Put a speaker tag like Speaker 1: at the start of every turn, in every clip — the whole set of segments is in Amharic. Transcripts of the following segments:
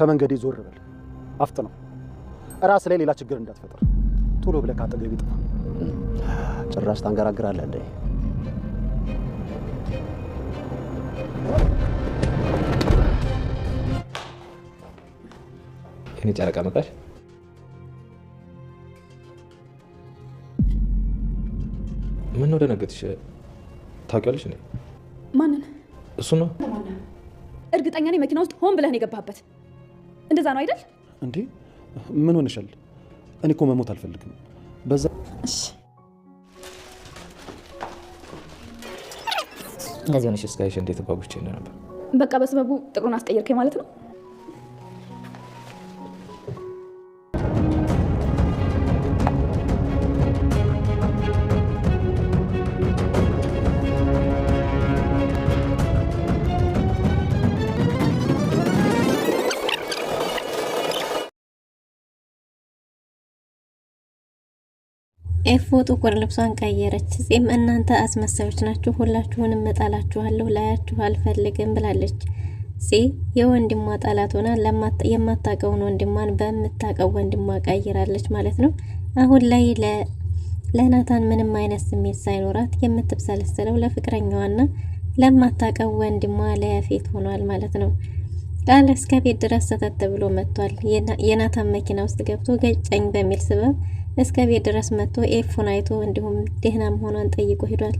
Speaker 1: ከመንገዴ ዞር በል። አፍጥነው። ራስ ላይ ሌላ ችግር እንዳትፈጥር። ቶሎ ብለህ ካጠገቤ ጥፋ።
Speaker 2: ጭራሽ ታንገራግራለህ እንዴ?
Speaker 3: እኔ ጨረቃ መጣሽ? ምን ነው ደነገጥሽ? ታውቂዋለሽ እንዴ?
Speaker 4: ማንን?
Speaker 3: እሱ ነው።
Speaker 4: እርግጠኛ ነኝ መኪና ውስጥ ሆን ብለህ ነው የገባህበት። እንደዛ ነው አይደል?
Speaker 1: እንዴ ምን ሆነሻል? እኔ እኮ መሞት አልፈልግም። በዛ
Speaker 4: እሺ
Speaker 3: እንደዚህ ሆነሽ እስካይሽ እንዴት ባጉቼ ነበር።
Speaker 4: በቃ በስበቡ ጥቁሩን አስቀየርከኝ ማለት ነው።
Speaker 5: ኤፎ ጥቁር ልብሷን ቀየረች። ጺም እናንተ አስመሳዮች ናችሁ፣ ሁላችሁንም እጣላችኋለሁ፣ ላያችሁ አልፈልግም ብላለች። ጺ የወንድሟ ጠላት ሆና የማታውቀውን ወንድሟን በምታውቀው ወንድሟ ቀይራለች ማለት ነው። አሁን ላይ ለናታን ምንም አይነት ስሜት ሳይኖራት የምትብሰለሰለው ለፍቅረኛዋና ለማታውቀው ወንድሟ ለያፌት ሆኗል ማለት ነው። ቃል እስከ ቤት ድረስ ሰተት ብሎ መጥቷል። የናታን መኪና ውስጥ ገብቶ ገጨኝ በሚል ስበብ እስከ ቤት ድረስ መጥቶ ኤፉን አይቶ እንዲሁም ደህና መሆኗን ጠይቆ ሄዷል።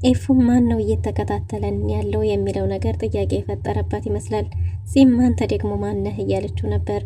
Speaker 5: ኤፉም ማን ነው እየተከታተለን ያለው የሚለው ነገር ጥያቄ የፈጠረባት ይመስላል። ጺም አንተ ደግሞ ማነህ እያለችው ነበር።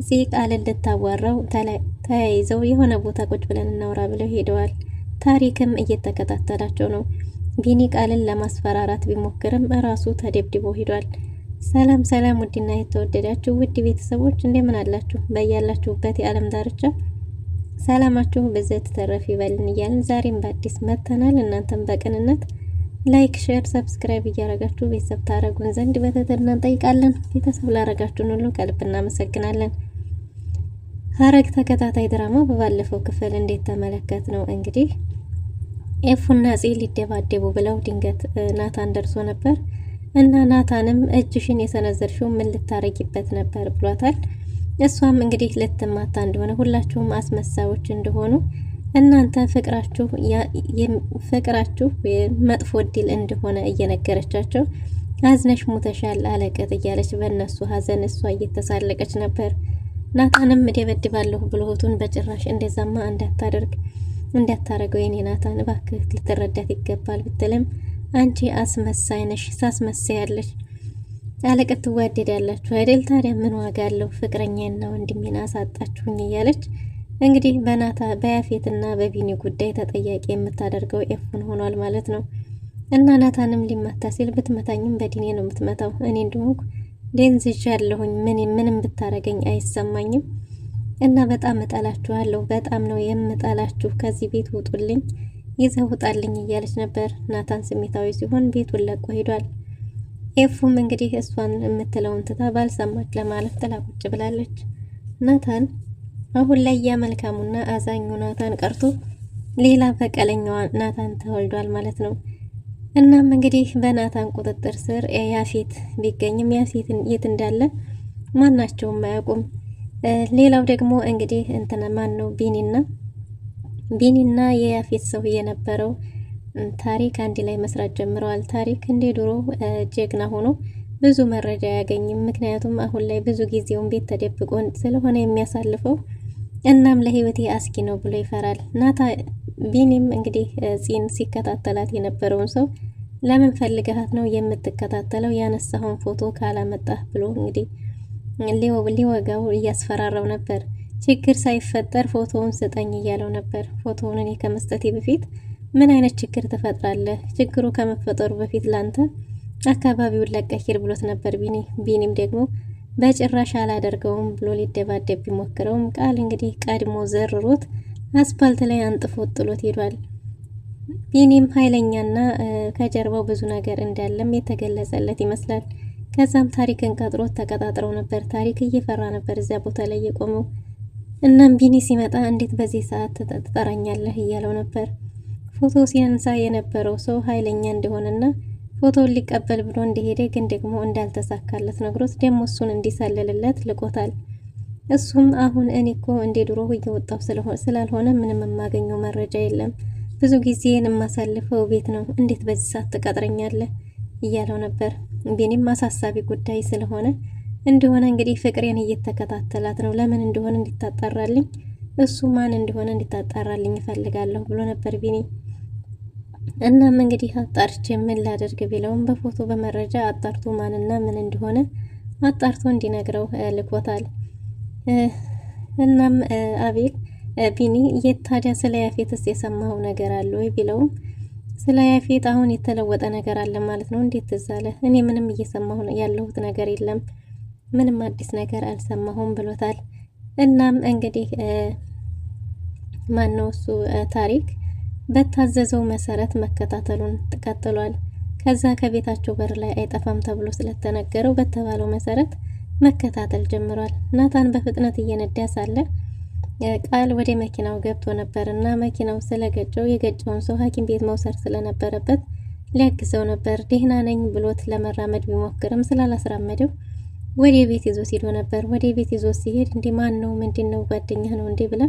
Speaker 5: ጺ ቃልን ልታዋራው ተያይዘው የሆነ ቦታ ቁጭ ብለን እናውራ ብለው ሄደዋል። ታሪክም እየተከታተላቸው ነው። ቢኒ ቃልን ለማስፈራራት ቢሞክርም እራሱ ተደብድቦ ሄዷል። ሰላም ሰላም፣ ውድና የተወደዳችሁ ውድ ቤተሰቦች እንደምን አላችሁ? በያላችሁበት የዓለም ዳርቻ ሰላማችሁ በዘት ተረፍ ይበልን እያልን ዛሬም በአዲስ መጥተናል። እናንተም በቅንነት ላይክ፣ ሼር፣ ሰብስክራይብ እያረጋችሁ ቤተሰብ ታረጉን ዘንድ በትህትና እንጠይቃለን። ቤተሰብ ላረጋችሁን ሁሉ ከልብ እናመሰግናለን። ሐረግ ተከታታይ ድራማ በባለፈው ክፍል እንዴት ተመለከት ነው እንግዲህ ኤፉና ጺ ሊደባደቡ ብለው ድንገት ናታን ደርሶ ነበር እና ናታንም እጅሽን የሰነዘርሽው ምን ልታረጊበት ነበር ብሏታል። እሷም እንግዲህ ልትማታ እንደሆነ ሁላችሁም አስመሳዮች እንደሆኑ እናንተ ፍቅራችሁ መጥፎ እድል እንደሆነ እየነገረቻቸው አዝነሽ ሙተሻል አለቀጥ እያለች በእነሱ ሀዘን እሷ እየተሳለቀች ነበር። ናታንም እደበድባለሁ ብሎቱን በጭራሽ እንደዛማ እንዳታረገው የኔ ናታን እባክህ ልትረዳት ይገባል ብትልም አንቺ አስመሳይ ነሽ፣ ታስመሳያለሽ፣ አለቀጥ ትዋደዳላችሁ አይደል? ታዲያ ምን ዋጋ አለው? ፍቅረኛና ወንድሜን አሳጣችሁኝ እያለች እንግዲህ በያፌትና በቢኒ ጉዳይ ተጠያቂ የምታደርገው ኤፉን ሆኗል ማለት ነው። እና ናታንም ሊመታ ሲል ብትመታኝም በዲኔ ነው የምትመታው፣ እኔ እንደሆንኩ ደንዝዣለሁኝ፣ ምንም ብታረገኝ አይሰማኝም እና በጣም እጠላችኋለሁ፣ በጣም ነው የምጠላችሁ፣ ከዚህ ቤት ውጡልኝ፣ ይዘው ውጣልኝ እያለች ነበር። ናታን ስሜታዊ ሲሆን ቤቱን ለቆ ሄዷል። ኤፉም እንግዲህ እሷን የምትለውን ትታ ባልሰማች ለማለፍ ጥላ ቁጭ ብላለች። ናታን አሁን ላይ ያ መልካሙና አዛኙ ናታን ቀርቶ ሌላ በቀለኛዋ ናታን ተወልዷል ማለት ነው። እናም እንግዲህ በናታን ቁጥጥር ስር ያፌት ቢገኝም ያፌትን የት እንዳለ ማናቸውም አያውቁም። ሌላው ደግሞ እንግዲህ እንትና ማን ነው ቢኒና የያፌት ሰው የነበረው ታሪክ አንድ ላይ መስራት ጀምረዋል። ታሪክ እንደ ድሮ ጀግና ሆኖ ብዙ መረጃ አያገኝም። ምክንያቱም አሁን ላይ ብዙ ጊዜውን ቤት ተደብቆ ስለሆነ የሚያሳልፈው እናም ለህይወቴ አስጊ ነው ብሎ ይፈራል። ቢኒም እንግዲህ ጺን ሲከታተላት የነበረውን ሰው ለምን ፈልገሃት ነው የምትከታተለው? ያነሳውን ፎቶ ካላመጣህ ብሎ እንግዲህ ሊወጋው እያስፈራራው ነበር። ችግር ሳይፈጠር ፎቶውን ስጠኝ እያለው ነበር። ፎቶውን እኔ ከመስጠቴ በፊት ምን አይነት ችግር ትፈጥራለህ? ችግሩ ከመፈጠሩ በፊት ላንተ አካባቢውን ለቀሂር ብሎት ነበር ቢኒም ደግሞ በጭራሽ አላደርገውም ብሎ ሊደባደብ ቢሞክረውም ቃል እንግዲህ ቀድሞ ዘርሮት አስፓልት ላይ አንጥፎ ጥሎት ሄዷል። ቢኒም ኃይለኛና ከጀርባው ብዙ ነገር እንዳለም የተገለጸለት ይመስላል። ከዛም ታሪክን ቀጥሮት ተቀጣጥረው ነበር። ታሪክ እየፈራ ነበር እዚያ ቦታ ላይ የቆመው። እናም ቢኒ ሲመጣ እንዴት በዚህ ሰዓት ትጠራኛለህ እያለው ነበር። ፎቶ ሲያንሳ የነበረው ሰው ኃይለኛ እንደሆነና ፎቶውን ሊቀበል ብሎ እንደሄደ ግን ደግሞ እንዳልተሳካለት ነግሮት ደግሞ እሱን እንዲሰልልለት ልቆታል። እሱም አሁን እኔ እኮ እንደ ድሮ እየወጣሁ ስላልሆነ ምንም የማገኘው መረጃ የለም፣ ብዙ ጊዜን የማሳልፈው ቤት ነው፣ እንዴት በዚህ ሰዓት ትቀጥረኛለህ እያለው ነበር። ቢኒም አሳሳቢ ጉዳይ ስለሆነ እንደሆነ እንግዲህ ፍቅሬን እየተከታተላት ነው፣ ለምን እንደሆነ እንዲታጣራልኝ እሱ ማን እንደሆነ እንዲታጣራልኝ እፈልጋለሁ ብሎ ነበር ቢኒ። እናም እንግዲህ አጣርቼ ምን ላደርግ ቢለውም በፎቶ በመረጃ አጣርቶ ማንና ምን እንደሆነ አጣርቶ እንዲነግረው ልኮታል። እናም አቤል ቢኒ ታዲያ ስለ ያፌትስ የሰማው ነገር አለ ወይ ቢለውም ስለ ያፌት አሁን የተለወጠ ነገር አለ ማለት ነው፣ እንዴት ትዝ አለ? እኔ ምንም እየሰማሁ ያለሁት ነገር የለም፣ ምንም አዲስ ነገር አልሰማሁም ብሎታል። እናም እንግዲህ ማነው እሱ ታሪክ በታዘዘው መሰረት መከታተሉን ቀጥሏል። ከዛ ከቤታቸው በር ላይ አይጠፋም ተብሎ ስለተነገረው በተባለው መሰረት መከታተል ጀምሯል። ናታን በፍጥነት እየነዳ ሳለ ቃል ወደ መኪናው ገብቶ ነበርና መኪናው ስለገጨው የገጨውን ሰው ሐኪም ቤት መውሰድ ስለነበረበት ሊያግዘው ነበር። ደህና ነኝ ብሎት ለመራመድ ቢሞክርም ስላላስራመደው ወደ ቤት ይዞ ሲሄድ ነበር። ወደ ቤት ይዞ ሲሄድ እንዴ ማን ነው ምንድነው ጓደኛ ነው እንዴ ብላ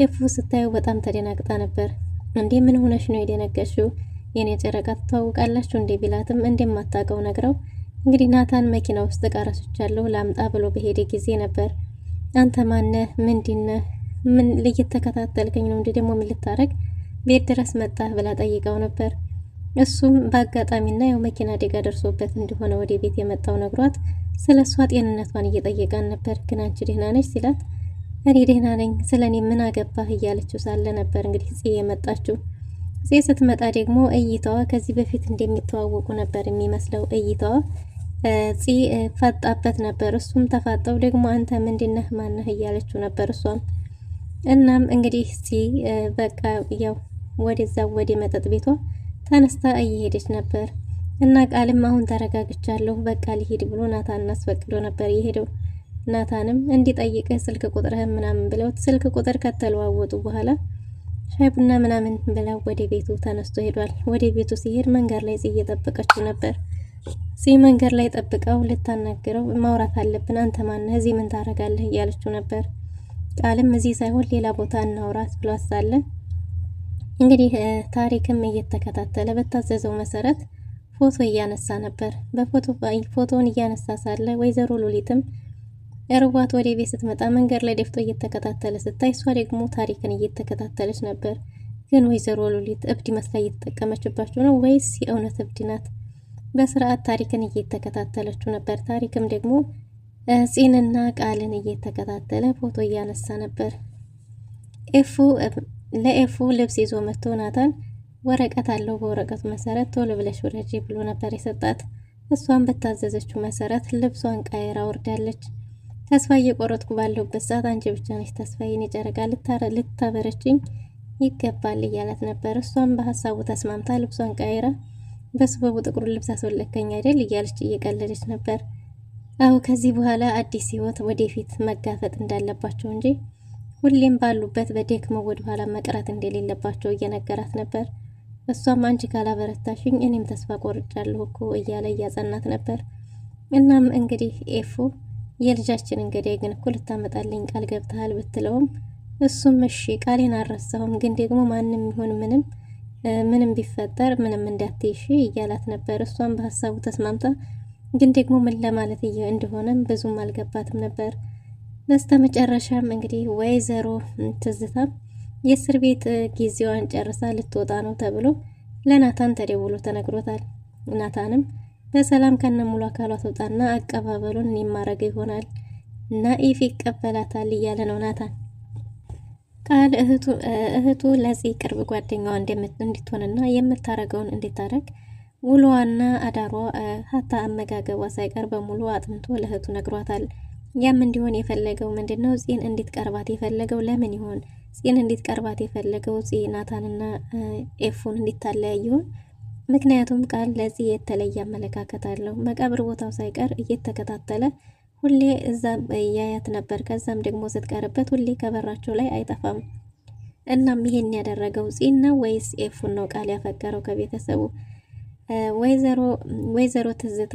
Speaker 5: ኤፉ ስታየው በጣም ተደናግጣ ነበር። እንዴ ምን ሆነሽ ነው የደነገሽው? የኔ ጨረቃ ትተዋውቃላችሁ እንዴ ቢላትም እንደማታውቀው ነግረው እንግዲህ ናታን መኪና ውስጥ ቀረሶቻለሁ ላምጣ ብሎ በሄደ ጊዜ ነበር አንተ ማነህ ምንድነህ ምን ልትተከታተልከኝ ነው እንዴ ደግሞ ምን ልታረግ ቤት ድረስ መጣህ ብላ ጠይቀው ነበር። እሱም በአጋጣሚና ያው መኪና አደጋ ደርሶበት እንደሆነ ወደ ቤት የመጣው ነግሯት ስለሷ ጤንነቷን እየጠየቃን ነበር። ግን አንቺ ደህና ነሽ ሲላት እኔ ደህና ነኝ ስለኔ ምን አገባህ እያለችው ሳለ ነበር እንግዲህ ጽ የመጣችው። ጽ ስትመጣ ደግሞ እይታዋ ከዚህ በፊት እንደሚተዋወቁ ነበር የሚመስለው። እይታዋ ጽ ፈጣበት ነበር። እሱም ተፋጠው ደግሞ አንተ ምንድነህ ማነህ እያለችው ነበር እሷም። እናም እንግዲህ ጽ በቃ ያው ወደዛ ወደ መጠጥ ቤቷ ተነስታ እየሄደች ነበር እና ቃልም አሁን ተረጋግቻለሁ በቃ ሊሄድ ብሎ ናታን አስፈቅዶ ነበር የሄደው። ናታንም እንዲጠይቅህ ስልክ ቁጥርህን ምናምን ብለው ስልክ ቁጥር ከተለዋወጡ በኋላ ሻይ ቡና ምናምን ብለው ወደ ቤቱ ተነስቶ ሄዷል። ወደ ቤቱ ሲሄድ መንገድ ላይ ጽ እየጠበቀችው ነበር። ጽ መንገድ ላይ ጠብቀው ልታናግረው ማውራት አለብን አንተ ማነህ እዚህ ምን ታረጋለህ እያለችው ነበር። ቃልም እዚህ ሳይሆን ሌላ ቦታ እናውራት ብሎ አሳለ። እንግዲህ ታሪክም እየተከታተለ በታዘዘው መሰረት ፎቶ እያነሳ ነበር። ፎቶውን እያነሳ ሳለ ወይዘሮ ሉሊትም እርዋት ወደ ቤት ስትመጣ መንገድ ላይ ደፍቶ እየተከታተለ ስታይ እሷ ደግሞ ታሪክን እየተከታተለች ነበር። ግን ወይዘሮ ሉሊት እብድ መስላ እየተጠቀመችባቸው ነው ወይስ የእውነት እብድ ናት? በስርዓት ታሪክን እየተከታተለችው ነበር። ታሪክም ደግሞ ጽንና ቃልን እየተከታተለ ፎቶ እያነሳ ነበር። ለኤፉ ልብስ ይዞ መጥቶ ናታን ወረቀት አለው፣ በወረቀቱ መሰረት ቶሎ ብለሽ ወረጂ ብሎ ነበር የሰጣት። እሷን በታዘዘችው መሰረት ልብሷን ቀይራ ወርዳለች። ተስፋ እየቆረጥኩ ባለሁበት ሰዓት አንቺ ብቻ ነሽ ተስፋዬ፣ የኔ ጨረቃ ልታበረችኝ ይገባል እያላት ነበር። እሷም በሀሳቡ ተስማምታ ልብሷን ቀይራ በስበቡ ጥቁር ልብስ አስወለከኝ አይደል እያለች እየቀለደች ነበር። አዎ ከዚህ በኋላ አዲስ ህይወት ወደፊት መጋፈጥ እንዳለባቸው እንጂ ሁሌም ባሉበት በደክመው ወደ ኋላ መቅረት እንደሌለባቸው እየነገራት ነበር። እሷም አንቺ ካላበረታሽኝ እኔም ተስፋ ቆርጫለሁ እኮ እያለ እያጸናት ነበር። እናም እንግዲህ ኤፉ የልጃችን እንግዲህ ግን እኮ ልታመጣልኝ ቃል ገብተሃል ብትለውም እሱም እሺ ቃሌን አልረሳሁም፣ ግን ደግሞ ማንም ይሁን ምንም ቢፈጠር ምንም እንዳትይሽ እያላት ነበር። እሷም በሀሳቡ ተስማምታ ግን ደግሞ ምን ለማለት እንደሆነም ብዙም አልገባትም ነበር። በስተመጨረሻም እንግዲህ ወይዘሮ ትዝታ የእስር ቤት ጊዜዋን ጨርሳ ልትወጣ ነው ተብሎ ለናታን ተደውሎ ተነግሮታል። ናታንም በሰላም ከነሙሉ አካሏ ተውጣና አቀባበሉን የማረገ ይሆናል ናኢፍ ይቀበላታል እያለ ነው ናታን። ቃል እህቱ ለዚህ ቅርብ ጓደኛዋ እንድትሆንና የምታረገውን እንድታረግ ውሎዋና አዳሯ ሀታ አመጋገቧ ሳይቀር በሙሉ አጥንቶ ለእህቱ ነግሯታል። ያም እንዲሆን የፈለገው ምንድነው? ጽን እንድትቀርባት የፈለገው ለምን ይሆን? ጽን እንድትቀርባት የፈለገው ናታንና ኤፉን እንድታለያይ ይሆን? ምክንያቱም ቃል ለዚህ የተለየ አመለካከት አለው። መቃብር ቦታው ሳይቀር እየተከታተለ ሁሌ እዛ ያያት ነበር። ከዛም ደግሞ ስትቀርበት ሁሌ ከበራቸው ላይ አይጠፋም። እናም ይሄን ያደረገው ጽን ነው ወይስ ኤፉን ነው ቃል ያፈቀረው ከቤተሰቡ? ወይዘሮ ትዝታ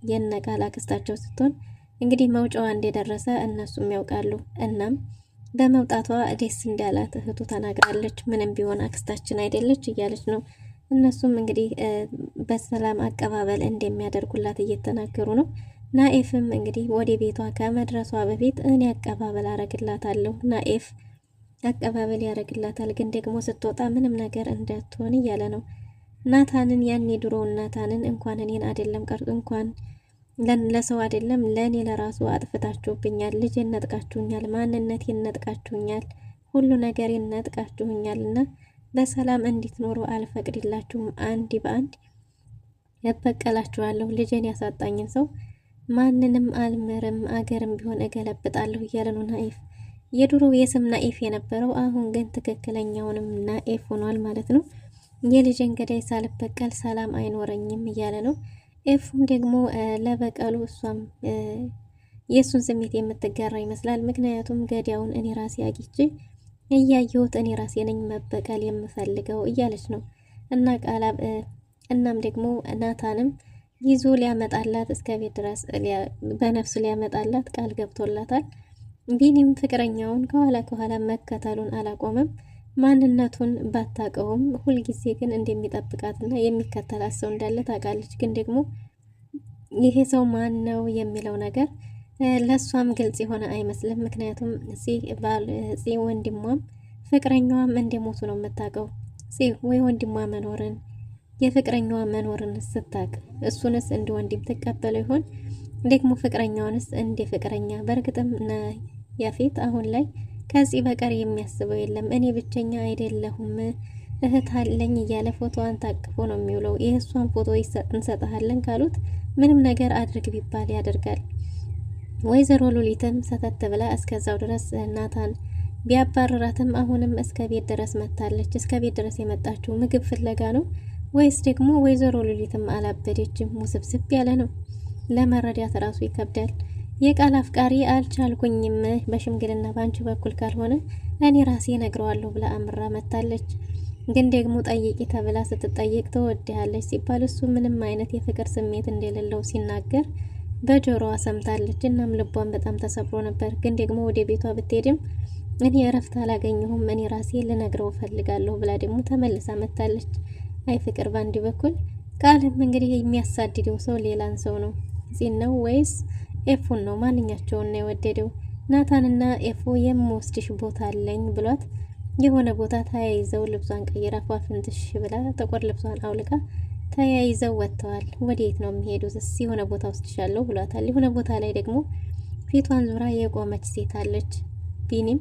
Speaker 5: የነቃል አክስታቸው ስትሆን እንግዲህ መውጫዋ እንደደረሰ እነሱም ያውቃሉ። እናም በመውጣቷ ደስ እንዳላት እህቱ ተናግራለች። ምንም ቢሆን አክስታችን አይደለች እያለች ነው። እነሱም እንግዲህ በሰላም አቀባበል እንደሚያደርጉላት እየተናገሩ ነው። ናኤፍም እንግዲህ ወደ ቤቷ ከመድረሷ በፊት እኔ አቀባበል አረግላታለሁ፣ ናኤፍ አቀባበል ያደርግላታል፣ ግን ደግሞ ስትወጣ ምንም ነገር እንዳትሆን እያለ ነው። ናታንን ያኔ ድሮውን ናታንን እንኳን እኔን አይደለም ቀርቶ እንኳን ለሰው አይደለም ለእኔ ለራሱ አጥፍታችሁብኛል፣ ልጄን ነጥቃችሁኛል፣ ማንነቴን ነጥቃችሁኛል፣ ሁሉ ነገሬን ነጥቃችሁኛል እና በሰላም እንድትኖሩ አልፈቅድላችሁም። አንድ በአንድ እበቀላችኋለሁ። ልጄን ያሳጣኝን ሰው ማንንም አልምርም፣ አገርም ቢሆን እገለብጣለሁ እያለ ነው ናኤፍ። የድሮ የስም ናኤፍ የነበረው አሁን ግን ትክክለኛውንም ናኤፍ ሆኗል ማለት ነው። የልጄን ገዳይ ሳልበቀል ሰላም አይኖረኝም እያለ ነው። ኤፉም ደግሞ ለበቀሉ እሷም የእሱን ስሜት የምትጋራ ይመስላል። ምክንያቱም ገዳዩን እኔ ራሴ አግኝቼ እያየሁት እኔ ራሴ ነኝ መበቀል የምፈልገው እያለች ነው። እና ቃላብ እናም ደግሞ ናታንም ይዞ ሊያመጣላት እስከ ቤት ድረስ በነፍሱ ሊያመጣላት ቃል ገብቶላታል። ቢኒም ፍቅረኛውን ከኋላ መከተሉን አላቆመም። ማንነቱን ባታቀውም ሁልጊዜ ግን እንደሚጠብቃትና የሚከተላት ሰው እንዳለ ታውቃለች። ግን ደግሞ ይሄ ሰው ማን ነው የሚለው ነገር ለሷም ግልጽ የሆነ አይመስልም። ምክንያቱም እዚህ ወንድሟም ፍቅረኛዋም እንደሞቱ ነው የምታውቀው። ወይ ወንድሟ መኖርን የፍቅረኛዋ መኖርን ስታቅ እሱንስ እንደ ወንድም ትቀበለው ይሆን? ደግሞ ፍቅረኛዋንስ እንደ ፍቅረኛ? በእርግጥም ያፌት አሁን ላይ ከዚህ በቀር የሚያስበው የለም። እኔ ብቸኛ አይደለሁም እህት አለኝ እያለ ፎቶዋን ታቅፎ ነው የሚውለው። የእሷን ፎቶ እንሰጥሃለን ካሉት ምንም ነገር አድርግ ቢባል ያደርጋል። ወይዘሮ ሉሊትም ሰተት ብላ እስከዛው ድረስ ናታን ቢያባረራትም አሁንም እስከ ቤት ድረስ መታለች። እስከ ቤት ድረስ የመጣችው ምግብ ፍለጋ ነው ወይስ ደግሞ ወይዘሮ ሉሊትም አላበደችም? ውስብስብ ያለ ነው፣ ለመረዳት ራሱ ይከብዳል። የቃል አፍቃሪ አልቻልኩኝም፣ በሽምግልና ባንቺ በኩል ካልሆነ እኔ ራሴ ነግረዋለሁ ብላ አምራ መታለች። ግን ደግሞ ጠይቂ ተብላ ስትጠይቅ ትወድሃለች ሲባል እሱ ምንም አይነት የፍቅር ስሜት እንደሌለው ሲናገር በጆሮዋ ሰምታለች። እናም ልቧን በጣም ተሰብሮ ነበር። ግን ደግሞ ወደ ቤቷ ብትሄድም እኔ እረፍት አላገኘሁም፣ እኔ ራሴ ልነግረው ፈልጋለሁ ብላ ደግሞ ተመልሳ መታለች። አይ ፍቅር ባንዲ በኩል ቃልም እንግዲህ የሚያሳድደው ሰው ሌላን ሰው ነው። ዚን ነው ወይስ ኤፉን ነው? ማንኛቸውን ነው የወደደው? ናታንና ኤፉ የምወስድሽ ቦታ አለኝ ብሏት የሆነ ቦታ ተያይዘው ልብሷን ቀይራ ፏፍንትሽ ብላ ጥቁር ልብሷን አውልቃ ተያይዘው ወጥተዋል። ወዴት ነው የሚሄዱት? የሆነ ቦታ ወስድሻለሁ ብሏታል። የሆነ ቦታ ላይ ደግሞ ፊቷን ዙራ የቆመች ሴት አለች። ቢኒም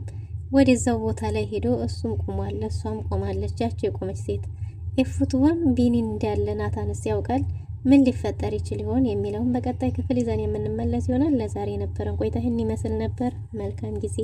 Speaker 5: ወደዛው ቦታ ላይ ሄዶ እሱም ቆሟል፣ እሷም ቆማለች። ያቺ የቆመች ሴት ኤፉ ትሆን? ቢኒን እንዳለ ናታንስ ያውቃል? ምን ሊፈጠር ይችል ይሆን የሚለውን በቀጣይ ክፍል ይዘን የምንመለስ ይሆናል። ለዛሬ የነበረን ቆይታ ይህን ይመስል ነበር። መልካም ጊዜ